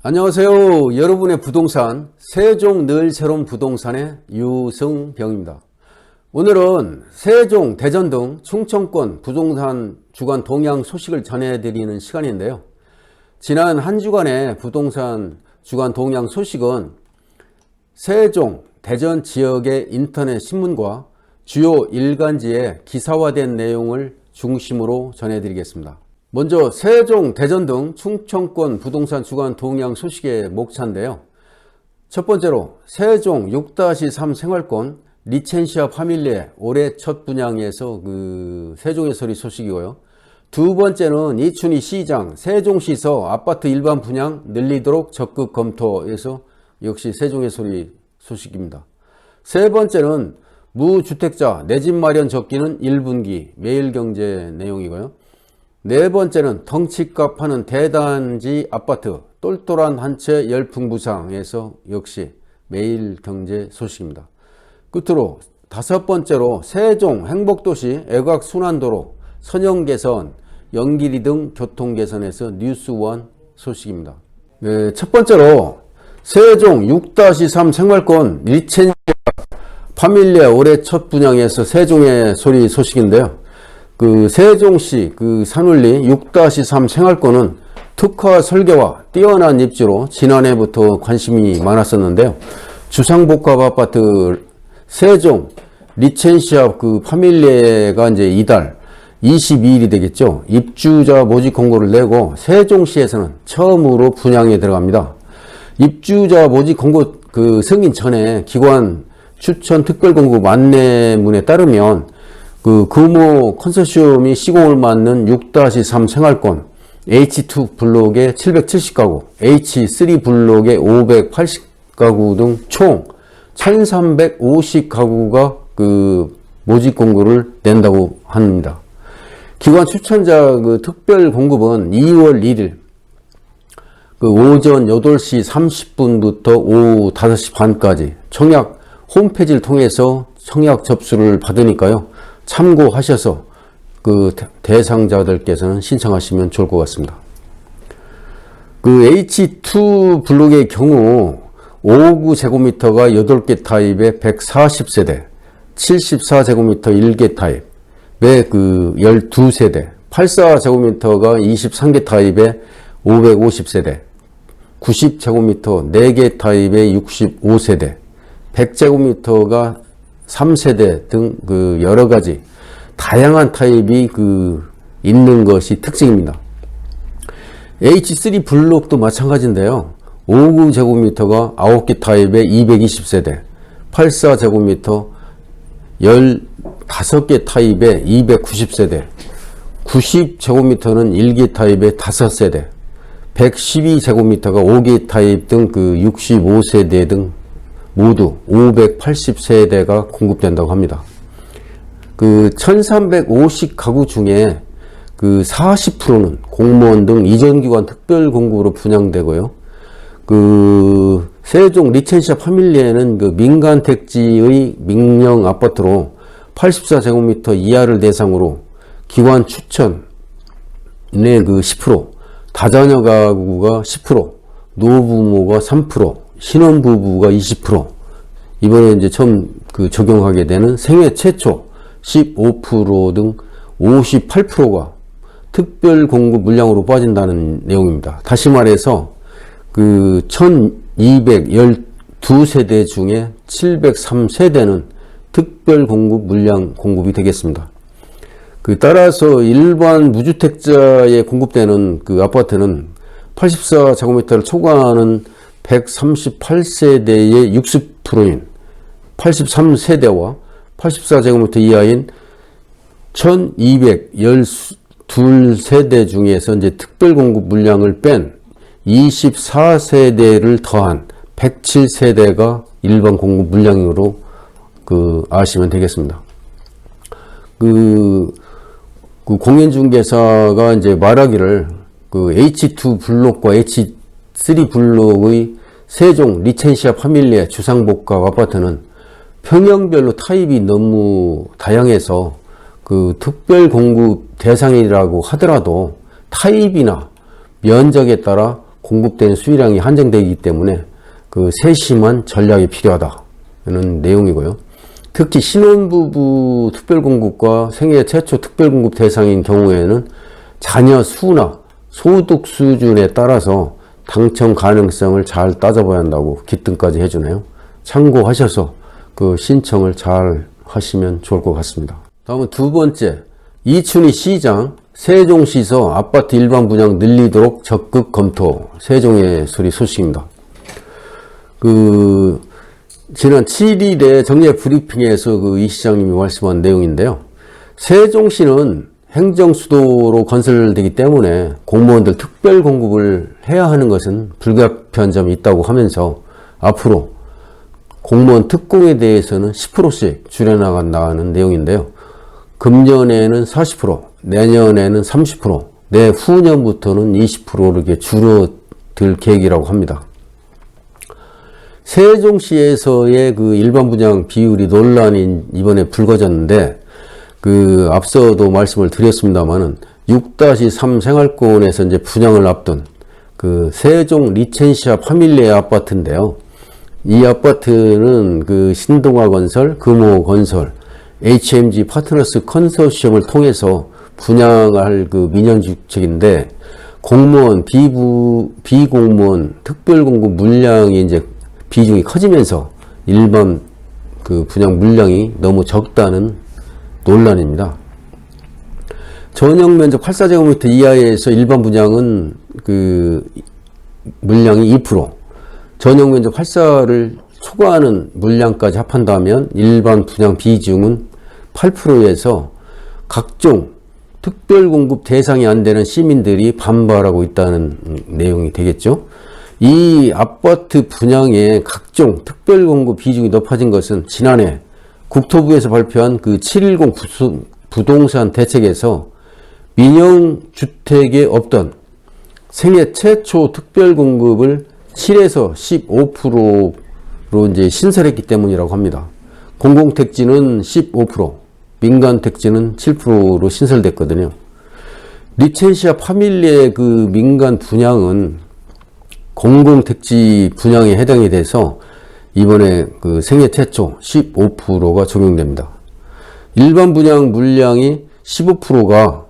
안녕하세요. 여러분의 부동산 세종 늘 새로운 부동산의 유승병입니다. 오늘은 세종, 대전 등 충청권 부동산 주간 동향 소식을 전해드리는 시간인데요. 지난 한 주간의 부동산 주간 동향 소식은 세종, 대전 지역의 인터넷 신문과 주요 일간지에 기사화된 내용을 중심으로 전해드리겠습니다. 먼저 세종, 대전 등 충청권 부동산 주간 동향 소식의 목차인데요. 첫 번째로 세종 6-3 생활권 리첸시아 파밀리의 올해 첫 분양에서 세종의 소리 소식이고요. 두 번째는 이춘희 시장 세종시서 아파트 일반 분양 늘리도록 적극 검토에서 역시 세종의 소리 소식입니다. 세 번째는 무주택자 내 집 마련 적기는 1분기 매일경제 내용이고요. 네 번째는 덩치값 하는 대단지 아파트 똘똘한 한 채 열풍부상에서 역시 매일경제 소식입니다. 끝으로 다섯 번째로 세종 행복도시 애곽순환도로 선형개선 연길이 등 교통개선에서 뉴스원 소식입니다. 네, 첫 번째로 세종 6-3 생활권 리첸시아 파밀리아 올해 첫 분양에서 세종의 소리 소식인데요. 세종시 산울리 6-3 생활권은 특화 설계와 뛰어난 입지로 지난해부터 관심이 많았었는데요. 주상복합 아파트 세종 리첸시아 파밀리에가 이제 이달 22일이 되겠죠. 입주자 모집 공고를 내고 세종시에서는 처음으로 분양에 들어갑니다. 입주자 모집 공고 승인 전에 기관 추천 특별 공급 안내문에 따르면 금호 컨소시엄이 시공을 맡는 6-3 생활권 H2 블록에 770가구, H3 블록에 580가구 등 총 1350가구가 모집 공고를 낸다고 합니다. 기관 추천자 특별 공급은 2월 1일 오전 8시 30분부터 오후 5시 반까지 청약 홈페이지를 통해서 청약 접수를 받으니까요. 참고하셔서 대상자들께서는 신청하시면 좋을 것 같습니다. H2 블록의 경우 59제곱미터가 8개 타입의 140세대, 74제곱미터 1개 타입의 12세대, 84제곱미터가 23개 타입의 550세대, 90제곱미터 4개 타입의 65세대, 100제곱미터가 3세대 등 여러가지 다양한 타입이 있는 것이 특징입니다. H3 블록도 마찬가지인데요. 59제곱미터가 9개 타입의 220세대, 84제곱미터 15개 타입의 290세대, 90제곱미터는 1개 타입의 5세대, 112제곱미터가 5개 타입 등 65세대 등 모두 580세대가 공급된다고 합니다. 1350가구 중에 40%는 공무원 등 이전기관 특별 공급으로 분양되고요. 세종 리첸시아 파밀리에는 민간 택지의 민영 아파트로 84제곱미터 이하를 대상으로 기관 추천의 10%, 다자녀 가구가 10%, 노부모가 3%, 신혼부부가 20%, 이번에 이제 처음 적용하게 되는 생애 최초 15% 등 58%가 특별 공급 물량으로 빠진다는 내용입니다. 다시 말해서 1212세대 중에 703세대는 특별 공급 물량 공급이 되겠습니다. 따라서 일반 무주택자에 공급되는 아파트는 84제곱미터를 초과하는 138세대의 60%인 83세대와 84제곱미터 이하인 1212세대 중에서 이제 특별공급 물량을 뺀 24세대를 더한 107세대가 일반 공급 물량으로 아시면 되겠습니다. 공인중개사가 이제 말하기를 H2 블록과 H3 블록의 세종 리첸시아 파밀리의 주상복합 아파트는 평형별로 타입이 너무 다양해서 특별 공급 대상이라고 하더라도 타입이나 면적에 따라 공급되는 수요량이 한정되기 때문에 그 세심한 전략이 필요하다는 내용이고요. 특히 신혼부부 특별공급과 생애 최초 특별공급 대상인 경우에는 자녀 수나 소득 수준에 따라서 당첨 가능성을 잘 따져봐야 한다고 기뜸까지 해주네요. 참고하셔서 그 신청을 잘 하시면 좋을 것 같습니다. 다음은 두 번째, 이춘희 시장 세종시서 아파트 일반 분양 늘리도록 적극 검토. 세종의 소식입니다. 지난 7일에 정례 브리핑에서 이 시장님이 말씀한 내용인데요. 세종시는 행정수도로 건설되기 때문에 공무원들 특별 공급을 해야 하는 것은 불가피한 점이 있다고 하면서 앞으로 공무원 특공에 대해서는 10%씩 줄여나간다는 내용인데요. 금년에는 40%, 내년에는 30%, 내후년부터는 20% 이렇게 줄어들 계획이라고 합니다. 세종시에서의 그 일반 분양 비율이 논란이 이번에 불거졌는데, 앞서도 말씀을 드렸습니다만은 6-3 생활권에서 이제 분양을 앞둔 세종 리첸시아 파밀리에 아파트인데요. 이 아파트는 신동아 건설, 금호 건설, HMG 파트너스 컨소시엄을 통해서 분양할 민영주택인데, 공무원, 비공무원 특별공급 물량이 이제 비중이 커지면서 일반 분양 물량이 너무 적다는 논란입니다. 전용 면적 84제곱미터 이하에서 일반 분양은 물량이 2%, 전용 면적 84를 초과하는 물량까지 합한다면 일반 분양 비중은 8%에서 각종 특별공급 대상이 안 되는 시민들이 반발하고 있다는 내용이 되겠죠. 이 아파트 분양의 각종 특별공급 비중이 높아진 것은 지난해 국토부에서 발표한 710 부동산 대책에서 민영주택에 없던 생애 최초 특별공급을 7에서 15%로 이제 신설했기 때문이라고 합니다. 공공택지는 15%, 민간택지는 7%로 신설됐거든요. 리첸시아 파밀리의 민간 분양은 공공택지 분양에 해당이 돼서 이번에 생애 최초 15%가 적용됩니다. 일반 분양 물량이 15%가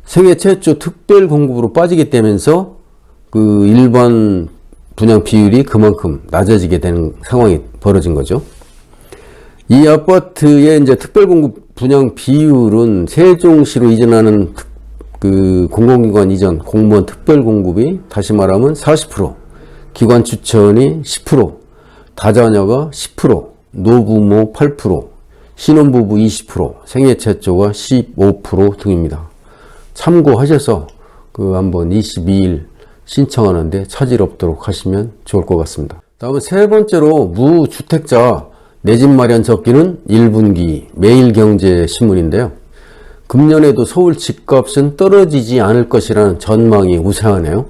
생애 최초 특별 공급으로 빠지게 되면서 일반 분양 비율이 그만큼 낮아지게 되는 상황이 벌어진 거죠. 이 아파트의 이제 특별 공급 분양 비율은 세종시로 이전하는 공공기관 이전 공무원 특별 공급이 다시 말하면 40%, 기관 추천이 10%, 다자녀가 10%, 노부모 8%, 신혼부부 20%, 생애 최초가 15% 등입니다. 참고하셔서 한번 22일 신청하는데 차질 없도록 하시면 좋을 것 같습니다. 다음은 세 번째로 무주택자 내 집 마련 적기는 1분기 매일경제신문인데요. 금년에도 서울 집값은 떨어지지 않을 것이라는 전망이 우세하네요.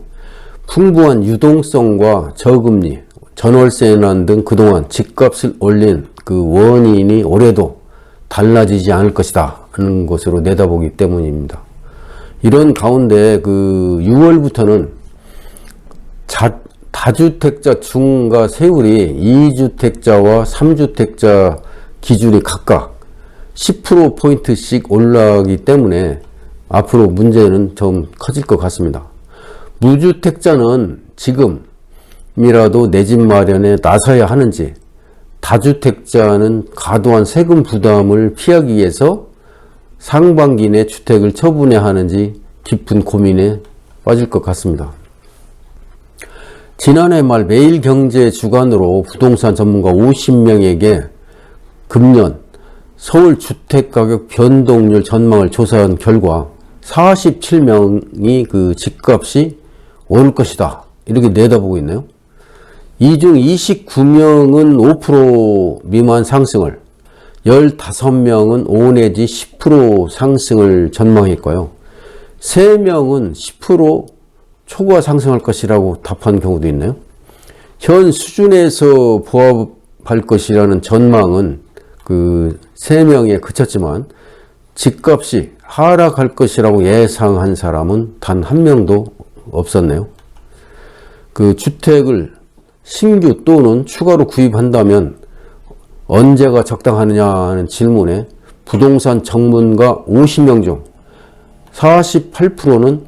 풍부한 유동성과 저금리, 전월세 인하 등 그동안 집값을 올린 원인이 올해도 달라지지 않을 것이다 하는 것으로 내다보기 때문입니다. 이런 가운데 6월부터는 다주택자 중과 세율이 2주택자와 3주택자 기준이 각각 10%포인트씩 올라가기 때문에 앞으로 문제는 좀 커질 것 같습니다. 무주택자는 지금이라도 내 집 마련에 나서야 하는지, 다주택자는 과도한 세금 부담을 피하기 위해서 상반기 내 주택을 처분해야 하는지 깊은 고민에 빠질 것 같습니다. 지난해 말 매일경제 주간으로 부동산 전문가 50명에게 금년 서울 주택가격 변동률 전망을 조사한 결과 47명이 집값이 오를 것이다 이렇게 내다보고 있네요. 이 중 29명은 5% 미만 상승을, 15명은 5 내지 10% 상승을 전망했고요. 3명은 10% 초과 상승할 것이라고 답한 경우도 있네요. 현 수준에서 부합할 것이라는 전망은 3명에 그쳤지만 집값이 하락할 것이라고 예상한 사람은 단 1명도 없었네요. 그 주택을 신규 또는 추가로 구입한다면 언제가 적당하느냐 하는 질문에 부동산 전문가 50명 중 48%는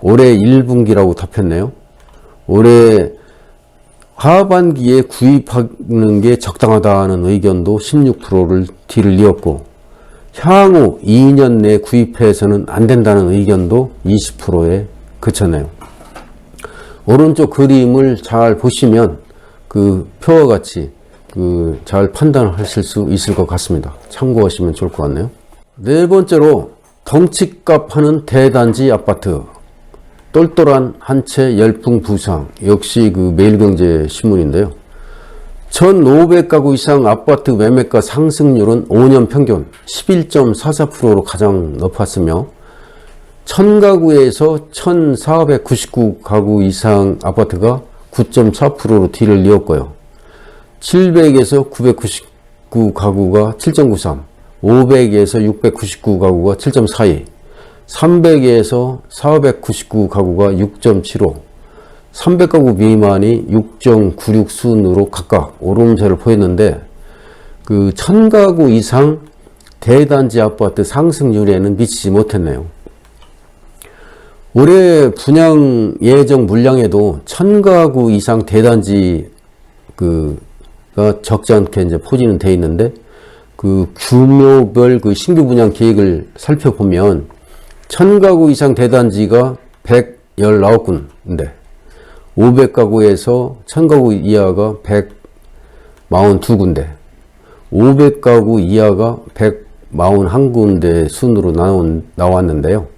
올해 1분기라고 답했네요. 올해 하반기에 구입하는 게 적당하다는 의견도 16%를 뒤를 이었고, 향후 2년 내에 구입해서는 안 된다는 의견도 20%에 그쳤네요. 오른쪽 그림을 잘 보시면 그 표와 같이 잘 판단하실 수 있을 것 같습니다. 참고하시면 좋을 것 같네요. 네 번째로 덩치값 하는 대단지 아파트. 똘똘한 한 채 열풍 부상. 역시 그 매일경제 신문인데요. 1,500가구 이상 아파트 매매가 상승률은 5년 평균 11.44%로 가장 높았으며 1,000가구에서 1,499가구 이상 아파트가 9.4%로 뒤를 이었고요. 700에서 999가구가 7.93, 500에서 699가구가 7.42, 300에서 499가구가 6.75, 300가구 미만이 6.96 순으로 각각 오름세를 보였는데, 그 1,000가구 이상 대단지 아파트 상승률에는 미치지 못했네요. 올해 분양 예정 물량에도 1,000가구 이상 대단지 가 적지 않게 이제 포진은 돼 있는데, 그 규모별 그 신규 분양 계획을 살펴보면 1,000가구 이상 대단지가 119군데 500가구에서 1,000가구 이하가 142군데 500가구 이하가 141군데 순으로 나왔는데요.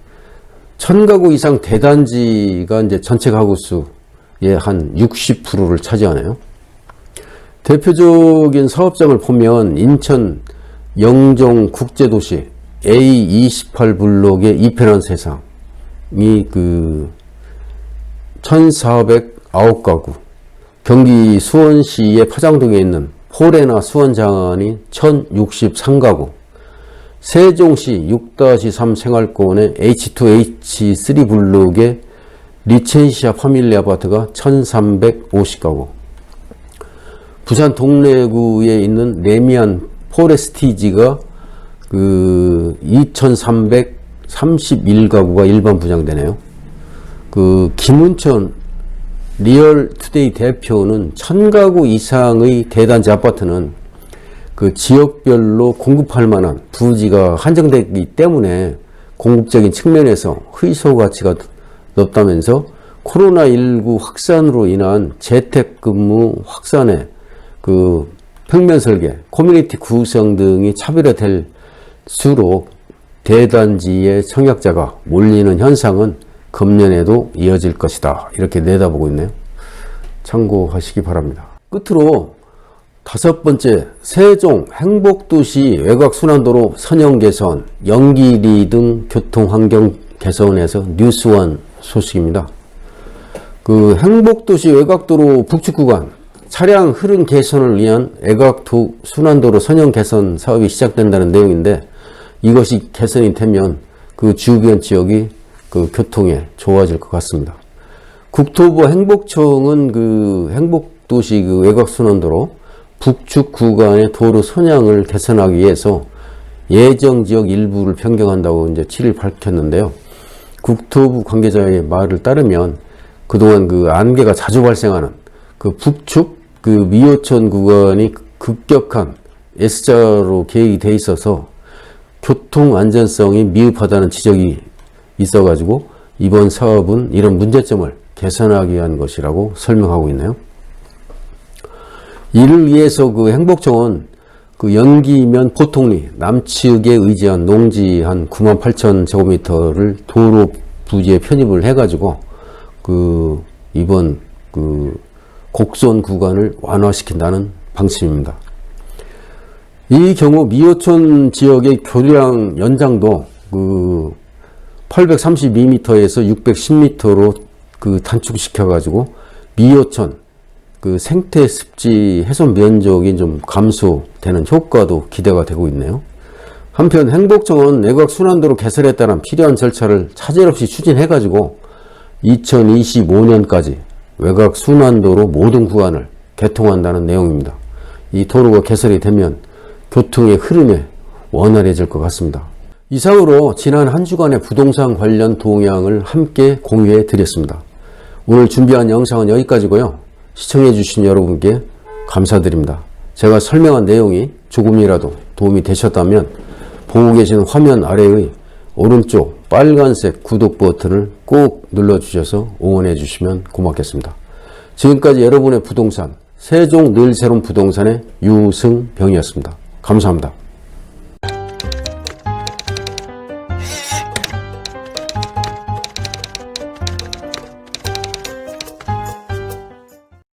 1,000가구 이상 대단지가 이제 전체 가구 수의 한 60%를 차지하네요. 대표적인 사업장을 보면 인천 영종 국제도시 A28블록의 이편한 세상이 1,409가구, 경기 수원시의 파장동에 있는 포레나 수원장안이 1,063가구, 세종시 6-3 생활권의 H2H3블록의 리첸시아 파밀리 아파트가 1,350가구, 부산 동래구에 있는 레미안 포레스티지가 2,331가구가 일반 분양되네요. 김은천 리얼투데이 대표는 1,000가구 이상의 대단지 아파트는 그 지역별로 공급할 만한 부지가 한정되기 때문에 공급적인 측면에서 희소 가치가 높다면서 코로나19 확산으로 인한 재택근무 확산에 그 평면 설계, 커뮤니티 구성 등이 차별화될수록 대단지의 청약자가 몰리는 현상은 금년에도 이어질 것이다. 이렇게 내다보고 있네요. 참고하시기 바랍니다. 끝으로 다섯 번째, 세종 행복도시 외곽순환도로 선형 개선, 연길이 등 교통환경 개선에서 뉴스원 소식입니다. 그 행복도시 외곽도로 북측 구간 차량 흐름 개선을 위한 외곽순환도로 선형 개선 사업이 시작된다는 내용인데, 이것이 개선이 되면 그 주변 지역이 그 교통에 좋아질 것 같습니다. 국토부 행복청은 그 행복도시 그 외곽순환도로 북측 구간의 도로 선양을 개선하기 위해서 예정 지역 일부를 변경한다고 이제 7일 밝혔는데요. 국토부 관계자의 말을 따르면 그동안 그 안개가 자주 발생하는 그 북측 그 미호천 구간이 급격한 S자로 계획이 돼 있어서 교통 안전성이 미흡하다는 지적이 있어가지고 이번 사업은 이런 문제점을 개선하기 위한 것이라고 설명하고 있네요. 이를 위해서 그 행복청은 그 연기면 포통리 남측에 의지한 농지 한 98,000제곱미터를 도로 부지에 편입을 해가지고 그 이번 그 곡선 구간을 완화시킨다는 방침입니다. 이 경우 미호천 지역의 교량 연장도 그 832m에서 610m로 그 단축시켜가지고 미호천 그 생태 습지 훼손 면적이 좀 감소되는 효과도 기대가 되고 있네요. 한편 행복청은 외곽 순환도로 개설에 따른 필요한 절차를 차질 없이 추진해가지고 2025년까지 외곽 순환도로 모든 구간을 개통한다는 내용입니다. 이 도로가 개설이 되면 교통의 흐름이 원활해질 것 같습니다. 이상으로 지난 한 주간의 부동산 관련 동향을 함께 공유해 드렸습니다. 오늘 준비한 영상은 여기까지고요. 시청해 주신 여러분께 감사드립니다. 제가 설명한 내용이 조금이라도 도움이 되셨다면 보고 계신 화면 아래의 오른쪽 빨간색 구독 버튼을 꼭 눌러주셔서 응원해 주시면 고맙겠습니다. 지금까지 여러분의 부동산, 세종 늘 새로운 부동산의 유승병이었습니다. 감사합니다.